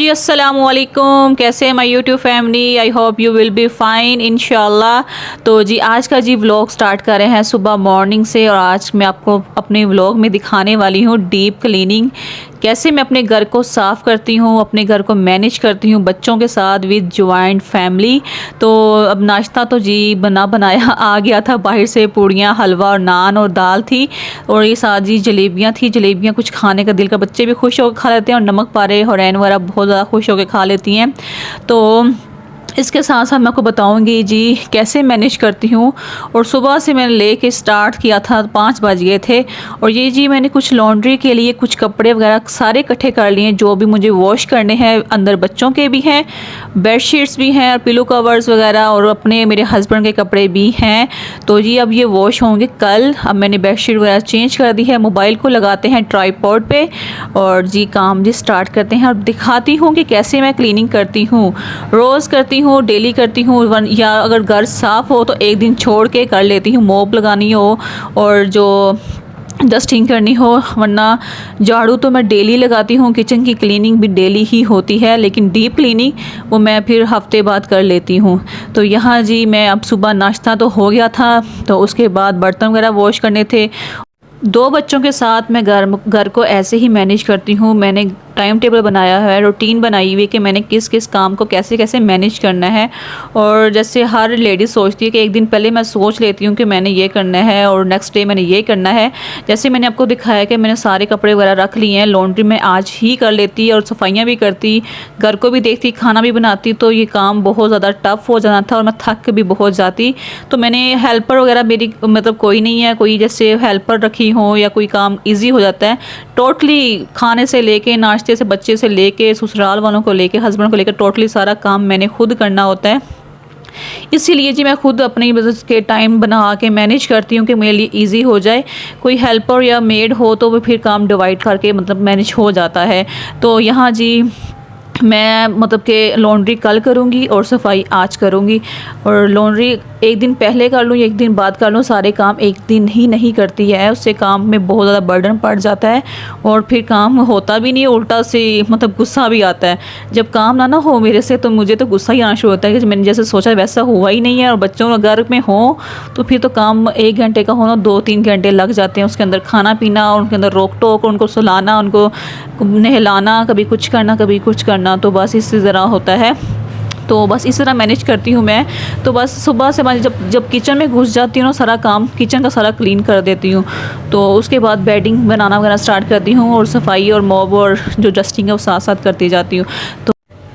जी अस्सलाम वालेकुम। कैसे हैं my YouTube family? I hope you will be fine इंशाल्लाह। तो जी आज का जी व्लॉग स्टार्ट कर रहे हैं सुबह मॉर्निंग से, और आज मैं आपको अपने व्लॉग में दिखाने वाली हूँ डीप क्लीनिंग, कैसे मैं अपने घर को साफ़ करती हूँ, अपने घर को मैनेज करती हूँ बच्चों के साथ विद जॉइंट फैमिली। तो अब नाश्ता तो जी बनाया आ गया था बाहर से, पूड़ियाँ, हलवा और नान और दाल थी, और ये साथ जी जलेबियाँ थी। जलेबियाँ कुछ खाने का दिल का, बच्चे भी खुश होकर खा लेते हैं, और नमक पारे हुरैन वगैरह बहुत ज़्यादा खुश होकर खा लेती हैं। तो इसके साथ साथ मैं आपको बताऊंगी जी कैसे मैनेज करती हूँ। और सुबह से मैंने लेके स्टार्ट किया था, 5 बज गए थे, और ये जी मैंने कुछ लॉन्ड्री के लिए कुछ कपड़े वगैरह सारे इकट्ठे कर लिए जो भी मुझे वॉश करने हैं। अंदर बच्चों के भी हैं, बेडशीट्स भी हैं, पिलो कवर्स वगैरह, और अपने मेरे हस्बैंड के कपड़े भी हैं। तो जी अब ये वॉश होंगे कल। अब मैंने बेडशीट वगैरह चेंज कर दी है। मोबाइल को लगाते हैं ट्राइपॉड पे, और जी काम जी स्टार्ट करते हैं, और दिखाती हूँ कि कैसे मैं क्लीनिंग करती हूँ। रोज़ करती हूँ, डेली करती हूँ, या अगर घर साफ़ हो तो एक दिन छोड़ के कर लेती हूँ, मोप लगानी हो और जो डस्टिंग करनी हो, वरना झाड़ू तो मैं डेली लगाती हूँ। किचन की क्लीनिंग भी डेली ही होती है, लेकिन डीप क्लीनिंग वो मैं फिर हफ्ते बाद कर लेती हूँ। तो यहाँ जी मैं अब सुबह नाश्ता तो हो गया था, तो उसके बाद बर्तन वगैरह वॉश करने थे। 2 बच्चों के साथ मैं घर को ऐसे ही मैनेज करती हूँ। मैंने टाइम टेबल बनाया है, रूटीन बनाई हुई कि मैंने किस किस काम को कैसे कैसे मैनेज करना है। और जैसे हर लेडीज़ सोचती है कि एक दिन पहले मैं सोच लेती हूँ कि मैंने ये करना है और नेक्स्ट डे मैंने ये करना है। जैसे मैंने आपको दिखाया कि मैंने सारे कपड़े वगैरह रख लिए हैं, लॉन्ड्री में आज ही कर लेती और सफाइयाँ भी करती, घर को भी देखती, खाना भी बनाती, तो ये काम बहुत ज़्यादा टफ हो जाना था और मैं थक भी बहुत जाती। तो मैंने हेल्पर वगैरह मेरी मतलब कोई नहीं है, कोई जैसे हेल्पर रखी हो या कोई काम ईजी हो जाता है। टोटली खाने से लेके, नाश्ते से, बच्चे से लेके, ससुराल वालों को लेके, हस्बैंड को लेकर, टोटली सारा काम मैंने खुद करना होता है। इसीलिए जी मैं खुद अपनी बिज़नेस के टाइम बना के मैनेज करती हूँ कि मेरे लिए इजी हो जाए। कोई हेल्पर या मेड हो तो वो फिर काम डिवाइड करके मतलब मैनेज हो जाता है। तो यहाँ जी मैं मतलब कि लॉन्ड्री कल करूँगी और सफाई आज करूँगी, और लॉन्ड्री एक दिन पहले कर लूँ, एक दिन बाद कर लूँ, सारे काम एक दिन ही नहीं करती है। उससे काम में बहुत ज़्यादा बर्डन पड़ जाता है और फिर काम होता भी नहीं, उल्टा से मतलब गुस्सा भी आता है। जब काम ना हो मेरे से तो मुझे तो गुस्सा ही आना शुरू होता है कि मैंने जैसे सोचा वैसा हुआ ही नहीं है। और बच्चों घर में हो तो फिर तो काम 1 घंटे का होना 2-3 घंटे लग जाते हैं। उसके अंदर खाना पीना, और उनके अंदर रोक टोक, उनको सुलाना, उनको नहलाना, कभी कुछ करना कभी कुछ करना, तो बस इसी तरह होता है। तो बस इस तरह मैनेज करती हूँ मैं। तो बस सुबह से मैं जब किचन में घुस जाती हूँ ना, सारा काम किचन का सारा क्लीन कर देती हूँ। तो उसके बाद बेडिंग बनाना वगैरह स्टार्ट करती हूँ, और सफाई और मॉब और जो डस्टिंग है वो साथ साथ करती जाती हूँ। तो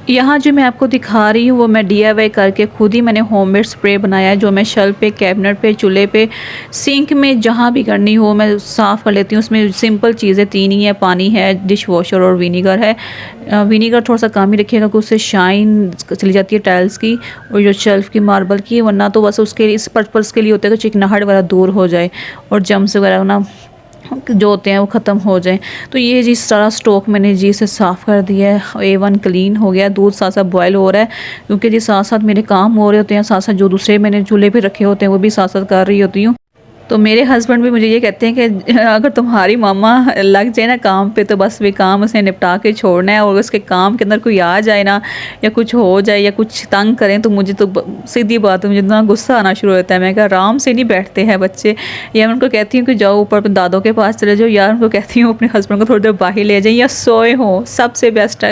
यहाँ जो मैं आपको दिखा रही हूँ वो मैं DIY करके खुद ही मैंने होममेड स्प्रे बनाया है, जो मैं शेल्फ पे, कैबिनेट पे, चूल्हे पे, सिंक में, जहाँ भी करनी हो मैं साफ़ कर लेती हूँ। उसमें सिंपल चीज़ें 3 ही है, पानी है, डिश वॉशर और विनीगर है। विनीगर थोड़ा सा कम ही रखिएगा कि उससे शाइन चली जाती है टाइल्स की और जो शेल्फ की मार्बल की, वरना तो बस उसके इस पर्पज़ के लिए होता है कि चिकनाहट वगैरह दूर हो जाए और जम्स वगैरह ना जो होते हैं वो ख़त्म हो जाए। तो ये जी सारा स्टॉक मैंने जी इसे साफ़ कर दिया है, A1 क्लीन हो गया। दूध साथ साथ बॉयल हो रहा है, क्योंकि जी साथ साथ मेरे काम हो रहे होते हैं, साथ साथ जो दूसरे मैंने चूल्हे पे रखे होते हैं वो भी साथ साथ कर रही होती हूँ। तो मेरे हस्बैंड भी मुझे ये कहते हैं कि अगर तुम्हारी मामा लग जाए ना काम पे तो बस वे काम उसे निपटा के छोड़ना है, और उसके काम के अंदर कोई आ जाए ना, या कुछ हो जाए या कुछ तंग करें, तो मुझे तो सीधी बात है, मुझे इतना गुस्सा आना शुरू होता है। मैं कहा आराम से नहीं बैठते हैं बच्चे, या मैं उनको कहती हूँ कि जाओ ऊपर अपने दादों के पास चले जाओ, या उनको कहती हूँ अपने हस्बैंड को थोड़ी देर बाहर ले जाएं या सोए हों। सबसे बेस्ट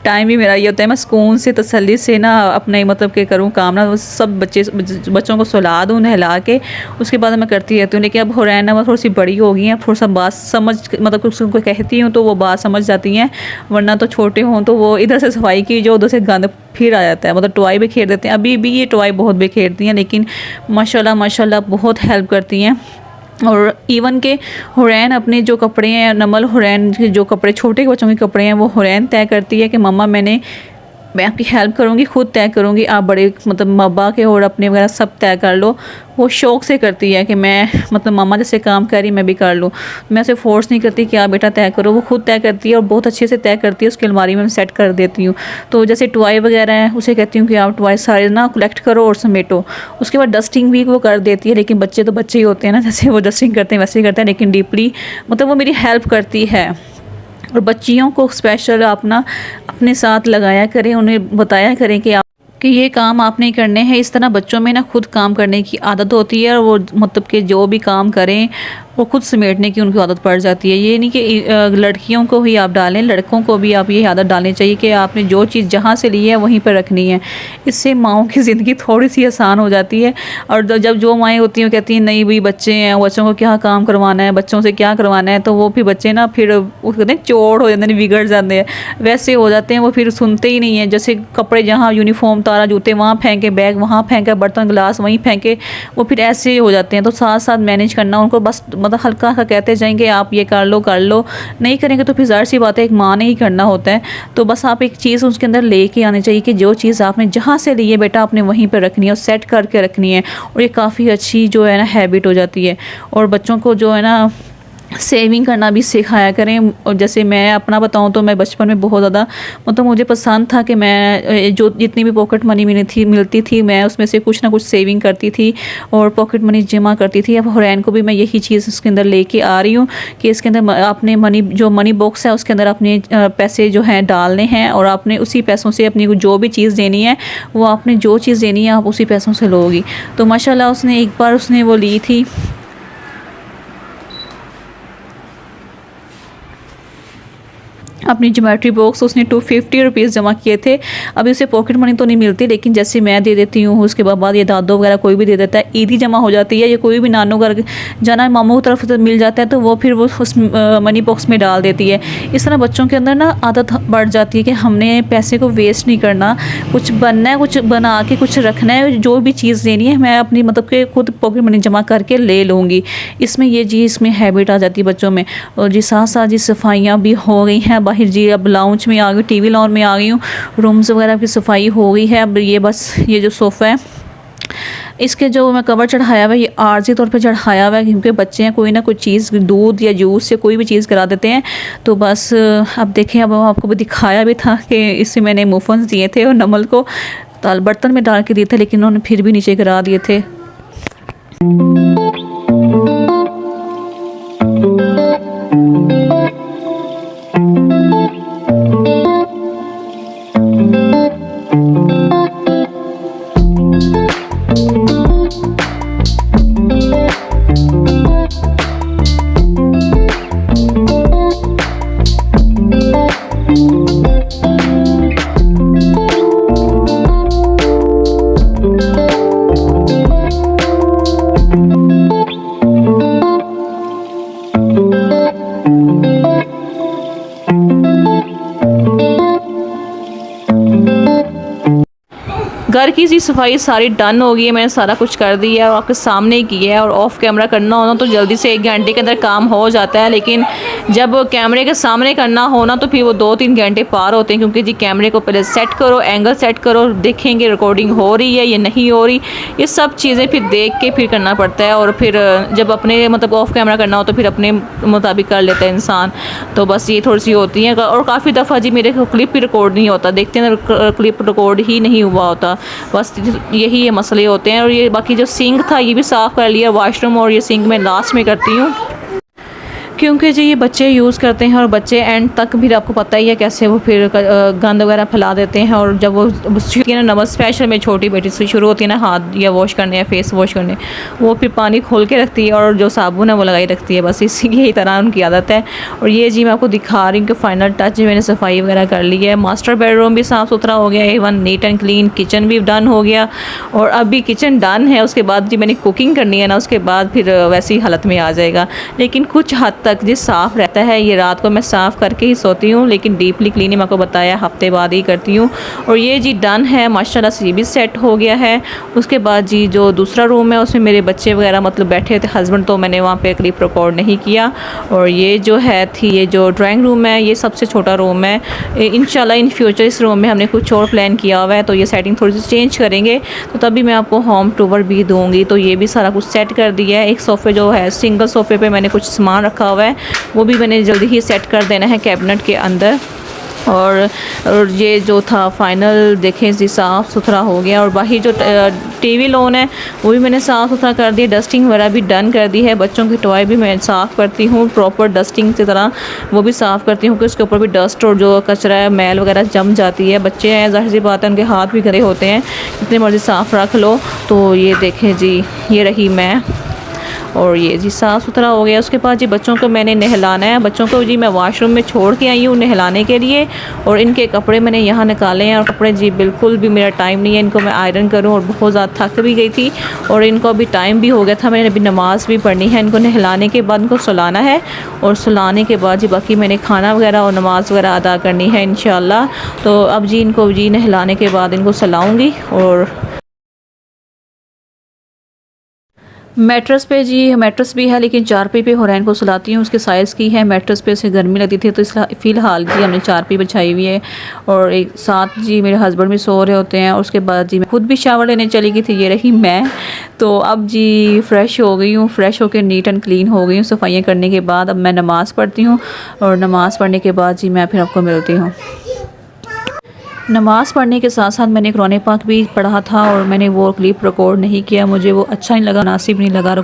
टाइम ही मेरा ये होता है, मैं सुकून से तसल्ली से ना अपने मतलब के करूँ काम ना, सब बच्चों को सुला दूँ नहला के, उसके बाद मैं करती रहती हूँ। लेकिन अब हुरैन वो थोड़ी सी बड़ी हो गई हैं, थोड़ा सा बात समझ मतलब कुछ उनको कहती हूँ तो वो बात समझ जाती हैं, वरना तो छोटे हों तो वो इधर से सफाई की जो उधर से गंद फिर आ जाता है, मतलब टॉय बिखेर देते हैं। अभी भी ये टॉय बहुत बिखेरती हैं, लेकिन माशाल्लाह माशाल्लाह बहुत हेल्प करती हैं। और इवन के हुरैन अपने जो कपड़े हैं, नमल हुरैन के जो कपड़े, छोटे बच्चों के कपड़े हैं, वो हुरैन तय करती है कि मम्मा मैं आपकी हेल्प करूँगी, खुद तय करूँगी, आप बड़े मतलब मब्बा के और अपने वगैरह सब तय कर लो। वो शौक़ से करती है कि मैं मतलब मम्मा जैसे काम कर रही मैं भी कर लूँ। मैं उसे फोर्स नहीं करती कि आप बेटा तय करो, वो खुद तय करती है और बहुत अच्छे से तय करती है। उसकी अलमारी में मैं सेट कर देती हूँ। तो जैसे टॉय वगैरह हैं, उसे कहती हूँ कि आप टॉय सारे ना कलेक्ट करो और समेटो। उसके बाद डस्टिंग भी वो कर देती है, लेकिन बच्चे तो बच्चे ही होते हैं ना, जैसे वो डस्टिंग करते हैं वैसे ही करते हैं, लेकिन डीपली मतलब वो मेरी हेल्प करती है। और बच्चियों को स्पेशल अपना अपने साथ लगाया करें, उन्हें बताया करें कि ये काम आपने करने हैं। इस तरह बच्चों में ना खुद काम करने की आदत होती है और वो मतलब कि जो भी काम करें वो खुद समेटने की उनको आदत पड़ जाती है। ये नहीं कि लड़कियों को ही आप डालें, लड़कों को भी आप ये आदत डालनी चाहिए कि आपने जो चीज़ जहाँ से ली है वहीं पर रखनी है। इससे माओं की ज़िंदगी थोड़ी सी आसान हो जाती है। और जब जो माएँ होती हैं वो कहती हैं नहीं भाई बच्चे हैं, बच्चों को क्या काम करवाना है, बच्चों से क्या करवाना है, तो वो फिर बच्चे ना फिर वो कहते हैं चोर हो जाते हैं, बिगड़ जाते हैं, वैसे हो जाते हैं। वो फिर सुनते ही नहीं हैं। जैसे कपड़े जहाँ यूनिफॉर्म तारा जूते वहाँ फेंके, बैग वहाँ फेंके, बर्तन गिलास वहीं फेंके, वो फिर ऐसे हो जाते हैं। तो साथ साथ मैनेज करना उनको बस मतलब हल्का हल्का कहते जाएंगे आप ये कर लो, नहीं करेंगे तो फिर ज़ाहिर सी बात है एक माँ ने ही करना होता है। तो बस आप एक चीज़ उसके अंदर लेके आनी चाहिए कि जो चीज़ आपने जहाँ से ली है बेटा आपने वहीं पर रखनी है और सेट करके रखनी है। और ये काफ़ी अच्छी जो है ना हैबिट हो जाती है। और बच्चों को जो है ना सेविंग करना भी सिखाया करें। और जैसे मैं अपना बताऊं तो मैं बचपन में बहुत ज़्यादा मतलब मुझे पसंद था कि मैं जो जितनी भी पॉकेट मनी मिलती थी मैं उसमें से कुछ ना कुछ सेविंग करती थी और पॉकेट मनी जमा करती थी। अब हुरैन को भी मैं यही चीज़ उसके अंदर लेके आ रही हूँ कि इसके अंदर अपने मनी बॉक्स है उसके अंदर अपने पैसे जो हैं डालने हैं और आपने उसी पैसों से अपनी जो भी चीज़ देनी है वो आपने जो चीज़ देनी है आप उसी पैसों से लोगी। तो माशाल्लाह उसने एक बार उसने वो ली थी अपनी ज्योमेट्री बॉक्स, उसने 250 रुपीज़ जमा किए थे। अभी उसे पॉकेट मनी तो नहीं मिलती लेकिन जैसे मैं दे देती हूँ उसके बाद ये दादो वगैरह कोई भी दे देता है, ईदी जमा हो जाती है या कोई भी नानों घर जाना मामू की तरफ से मिल जाता है तो वो फिर वो उस मनी बॉक्स में डाल देती है। इस तरह बच्चों के अंदर ना आदत बढ़ जाती है कि हमने पैसे को वेस्ट नहीं करना, कुछ बनना है, कुछ बना के कुछ रखना है, जो भी चीज़ देनी है मैं अपनी मतलब कि खुद पॉकेट मनी जमा करके ले लूँगी। इसमें ये जी इसमें हैबिट आ जाती है बच्चों में। और जी साथ साथ जी सफाइयाँ भी हो गई हैं बाहर जी, अब लाउंज में आ गई, टीवी लाउंज में आ गई हूँ, रूम्स वगैरह की सफाई हो गई है। अब ये बस ये जो सोफ़ा है इसके जो मैं कवर चढ़ाया हुआ है ये आर्जी तौर पे चढ़ाया हुआ है क्योंकि बच्चे हैं कोई ना कोई चीज़ दूध या जूस से कोई भी चीज़ करा देते हैं। तो बस अब देखें, अब आपको भी दिखाया भी था कि इससे मैंने मुफन्स दिए थे और नमल को ताल बर्तन में डाल के दिए थे लेकिन उन्होंने फिर भी नीचे गिरा दिए थे। घर की सी सफाई सारी डन हो गई है, मैंने सारा कुछ कर दिया है और आपके सामने ही किया है। और ऑफ़ कैमरा करना हो ना तो जल्दी से 1 घंटे के अंदर काम हो जाता है, लेकिन जब कैमरे के सामने करना हो ना तो फिर वो 2-3 घंटे पार होते हैं क्योंकि जी कैमरे को पहले सेट करो, एंगल सेट करो, देखेंगे रिकॉर्डिंग हो रही है या नहीं हो रही, ये सब चीज़ें फिर देख के फिर करना पड़ता है। और फिर जब अपने मतलब ऑफ़ कैमरा करना हो तो फिर अपने मुताबिक कर लेता है इंसान। तो बस ये थोड़ी सी होती हैं। और काफ़ी दफ़ा जी मेरे क्लिप भी रिकॉर्ड नहीं होता, देखते हैं क्लिप रिकॉर्ड ही नहीं हुआ होता, बस यही ये मसले होते हैं। और ये बाकी जो सिंक था ये भी साफ़ कर लिया वॉशरूम, और ये सिंक मैं लास्ट में करती हूँ क्योंकि जी ये बच्चे यूज़ करते हैं और बच्चे एंड तक फिर आपको पता ही है कैसे वो फिर गंद वगैरह फैला देते हैं। और जब वो ना नमक स्पेशल में छोटी बेटी से शुरू होती है ना हाथ या वॉश करने या फेस वॉश करने, वो फिर पानी खोल के रखती है और जो साबुन है वो लगाई रखती है, बस इसी यही तरह उनकी आदत है। और ये जी मैं आपको दिखा रही हूँ कि फ़ाइनल टच मैंने सफाई वगैरह कर ली है। मास्टर बेडरूम भी साफ़ सुथरा हो गया, even neat and clean, kitchen भी डन हो गया। और अभी किचन डन है, उसके बाद जी मैंने कुकिंग करनी है ना, उसके बाद फिर वैसी हालत में आ जाएगा। लेकिन कुछ हद तक जी साफ़ रहता है। ये रात को मैं साफ़ करके ही सोती हूँ, लेकिन डीपली क्लीनिंग आपको बताया हफ्ते बाद ही करती हूँ। और ये जी डन है माशाल्लाह से, ये भी सेट हो गया है। उसके बाद जी जो दूसरा रूम है उसमें मेरे बच्चे वगैरह मतलब बैठे थे, हस्बैंड, तो मैंने वहाँ पे क्लिप रिकॉर्ड नहीं किया। और ये जो है ये जो ड्राइंग रूम है ये सबसे छोटा रूम है। इंशाल्लाह इन फ्यूचर इस रूम में हमने कुछ और प्लान किया हुआ है, तो ये सेटिंग थोड़ी सी चेंज करेंगे तो तभी मैं आपको होम टूर भी दूँगी। तो ये भी सारा कुछ सेट कर दिया है। एक सोफ़े जो है सिंगल सोफ़े पे मैंने कुछ सामान रखा हुआ है, वो भी मैंने जल्दी ही सेट कर देना है कैबिनेट के अंदर। और ये जो था फाइनल देखें जी साफ़ सुथरा हो गया। और बाकी जो टीवी लॉन है वो भी मैंने साफ़ सुथरा कर दिया, डस्टिंग वगैरह भी डन कर दी है। बच्चों के टॉय भी मैं साफ़ करती हूँ प्रॉपर डस्टिंग की तरह, वो भी साफ़ करती हूँ कि उसके ऊपर भी डस्ट और जो कचरा है मैल वगैरह जम जाती है। बच्चे हैं ज़ाहिर सी बात है, उनके हाथ भी गंदे होते हैं, जितने मर्ज़ी साफ़ रख लो। तो ये देखें जी, ये रही मैं, और ये जी साफ़ सुथरा हो गया। उसके बाद जी बच्चों को मैंने नहलाना है। बच्चों को जी मैं वॉशरूम में छोड़ के आई हूँ नहलाने के लिए, और इनके कपड़े मैंने यहाँ निकाले हैं। और कपड़े जी बिल्कुल भी मेरा टाइम नहीं है इनको मैं आयरन करूँ, और बहुत ज़्यादा थक भी गई थी और इनको अभी टाइम भी हो गया था। मैंने अभी नमाज़ भी पढ़नी है, इनको नहलाने के बाद इनको सुलाना है, और सुलाने के बाद जी बाकी मैंने खाना वगैरह और नमाज़ वगैरह अदा करनी है इंशाल्लाह। तो अब जी इनको जी नहलाने के बाद इनको सुलाऊँगी। और मैट्रेस पे जी, मैट्रेस भी है लेकिन चारपाई पे हो रहा है, इनको सुलाती हूँ। उसके साइज़ की है, मैट्रेस पे से गर्मी लगती थी तो इस फ़िलहाल जी हमने चारपाई बिछाई हुई है। और एक साथ जी मेरे हस्बैंड भी सो रहे होते हैं। और उसके बाद जी मैं खुद भी शावर लेने चली गई थी, ये रही मैं। तो अब जी फ़्रेश हो गई हूँ, फ़्रेश होकर नीट एंड क्लीन हो गई हूँ सफाइयाँ करने के बाद। अब मैं नमाज़ पढ़ती हूँ, और नमाज़ पढ़ने के बाद जी मैं फिर आपको मिलती हूँ। नमाज़ पढ़ने के साथ साथ मैंने कुरान पाक भी पढ़ा था, और मैंने वो क्लिप रिकॉर्ड नहीं किया, मुझे वो अच्छा नहीं लगा, मुनासिब नहीं लगा।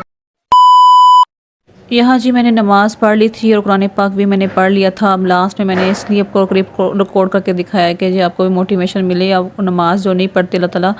यहाँ जी मैंने नमाज़ पढ़ ली थी और कुरान पाक भी मैंने पढ़ लिया था। अब लास्ट में मैंने इसलिए आपको क्लिप रिकॉर्ड करके दिखाया कि जी आपको भी मोटिवेशन मिले। आप नमाज़ जो नहीं पढ़ते अल्लाह ताला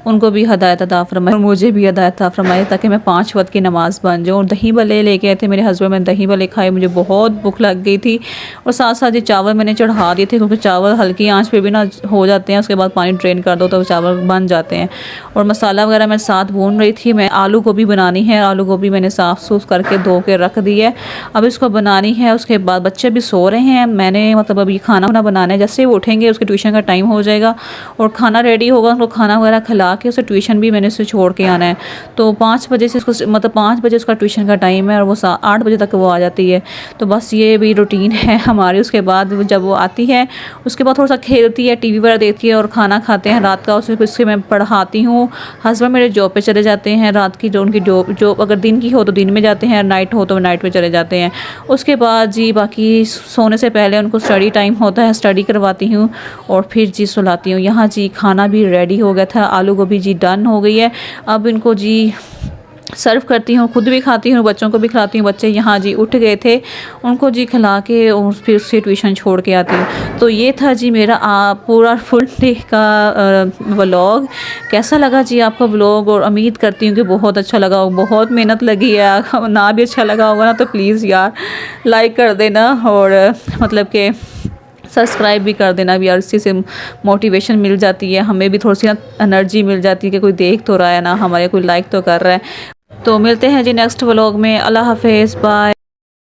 उनको भी हदायत अता फरमाए, और मुझे भी हदायत अता फरमाए, ताकि मैं 5 वक्त की नमाज़ बन जाऊँ। और दही भल्ले लेके आए थे मेरे हस्बैंड, मैंने दही भल्ले खाए, मुझे बहुत भूख लग गई थी। और साथ साथ ये चावल मैंने चढ़ा दिए थे, क्योंकि चावल हल्की आंच पे भी ना हो जाते हैं, उसके बाद पानी ड्रेन कर दो तो चावल बन जाते हैं। और मसाला वगैरह मैं साथ भून रही थी। मैं आलू गोभी बनानी है, आलू गोभी मैंने साफ़ सूफ करके धो के रख दी है, अब इसको बनानी है। उसके बाद बच्चे भी सो रहे हैं, मैंने मतलब अभी खाना वाना बनाना है। जैसे वो उठेंगे उसके ट्यूशन का टाइम हो जाएगा और खाना रेडी होगा, उनको खाना वगैरह खिला के उसे ट्यूशन भी मैंने उसे छोड़ के आना है। तो 5 बजे से उसको मतलब 5 बजे उसका ट्यूशन का टाइम है, और वो 8 बजे तक वो आ जाती है। तो बस ये भी रूटीन है हमारी। उसके बाद जब वो आती है उसके बाद थोड़ा सा खेलती है, टीवी वगैरह देखती है, और खाना खाते हैं रात का। उससे मैं पढ़ाती हूँ। हस्बैंड मेरे जॉब पे चले जाते हैं, रात की जो उनकी जॉब अगर दिन की हो तो दिन में जाते हैं, नाइट हो तो नाइट में चले जाते हैं। उसके बाद जी बाकी सोने से पहले उनको स्टडी टाइम होता है, स्टडी करवाती हूँ, और फिर जी सुलाती हूँ। यहाँ जी खाना भी रेडी हो गया था, आलू गोभी जी डन हो गई है। अब इनको जी सर्व करती हूँ, खुद भी खाती हूँ, बच्चों को भी खिलाती हूँ। बच्चे यहाँ जी उठ गए थे, उनको जी खिला के और फिर उससे ट्यूशन छोड़ के आती हूँ। तो ये था जी मेरा पूरा फुल डे का व्लॉग। कैसा लगा जी आपका व्लॉग? और उम्मीद करती हूँ कि बहुत अच्छा लगा हो। बहुत मेहनत लगी है, ना भी अच्छा लगा होगा ना तो प्लीज़ यार लाइक कर देना, और मतलब कि सब्सक्राइब भी कर देना भी यार। इसी से मोटिवेशन मिल जाती है, हमें भी थोड़ी सी एनर्जी मिल जाती है कि कोई देख तो रहा है ना, हमारे कोई लाइक तो कर रहा है। तो मिलते हैं जी नेक्स्ट व्लॉग में। अल्लाह हाफिज़, बाय।